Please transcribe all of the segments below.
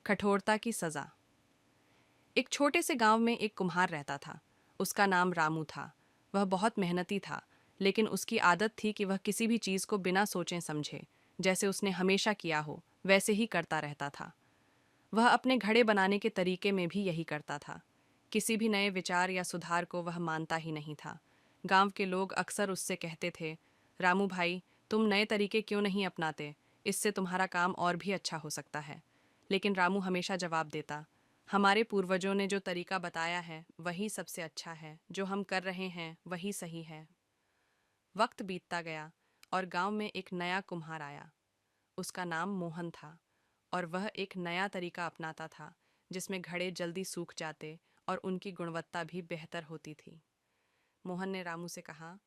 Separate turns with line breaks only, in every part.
कठोरता की सजा। एक छोटे से गांव में एक कुम्हार रहता था। उसका नाम रामू था। वह बहुत मेहनती था, लेकिन उसकी आदत थी कि वह किसी भी चीज को बिना सोचे समझे, जैसे उसने हमेशा किया हो वैसे ही करता रहता था। वह अपने घड़े बनाने के तरीके में भी यही करता था। किसी भी नए विचार या सुधार को वह मानता ही नहीं था। गांव के लोग अक्सर उससे कहते थे, रामू भाई, तुम नए तरीके क्यों नहीं अपनाते? इससे तुम्हारा काम और भी अच्छा हो सकता है। लेकिन रामू हमेशा जवाब देता, हमारे पूर्वजों ने जो तरीका बताया है वही सबसे अच्छा है, जो हम कर रहे हैं वही सही है। वक्त बीतता गया और गांव में एक नया कुम्हार आया। उसका नाम मोहन था और वह एक नया तरीका अपनाता था, जिसमें घड़े जल्दी सूख जाते और उनकी गुणवत्ता भी बेहतर होती थी। मोहन ने रामू से कहा,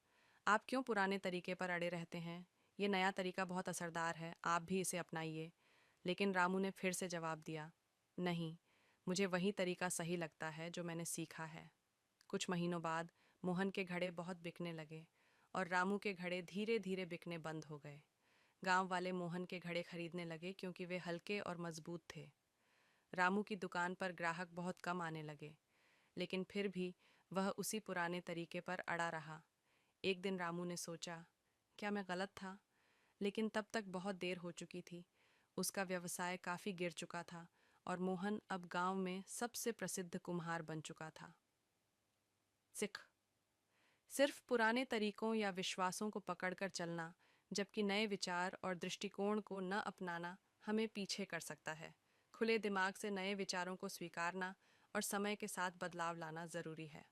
आप क्यों पुराने तरीके पर अड़े रहते हैं? ये नया तरीका बहुत असरदार है, आप भी इसे अपनाइए। लेकिन रामू ने फिर से जवाब दिया, नहीं, मुझे वही तरीका सही लगता है जो मैंने सीखा है। कुछ महीनों बाद मोहन के घड़े बहुत बिकने लगे और रामू के घड़े धीरे धीरे बिकने बंद हो गए। गांव वाले मोहन के घड़े खरीदने लगे क्योंकि वे हल्के और मजबूत थे। रामू की दुकान पर ग्राहक बहुत कम आने लगे, लेकिन फिर भी वह उसी पुराने तरीके पर अड़ा रहा। एक दिन रामू ने सोचा, क्या मैं गलत था? लेकिन तब तक बहुत देर हो चुकी थी। उसका व्यवसाय काफी गिर चुका था और मोहन अब गांव में सबसे प्रसिद्ध कुम्हार बन चुका था। सिख सिर्फ पुराने तरीकों या विश्वासों को पकड़कर चलना, जबकि नए विचार और दृष्टिकोण को न अपनाना, हमें पीछे कर सकता है। खुले दिमाग से नए विचारों को स्वीकारना और समय के साथ बदलाव लाना जरूरी है।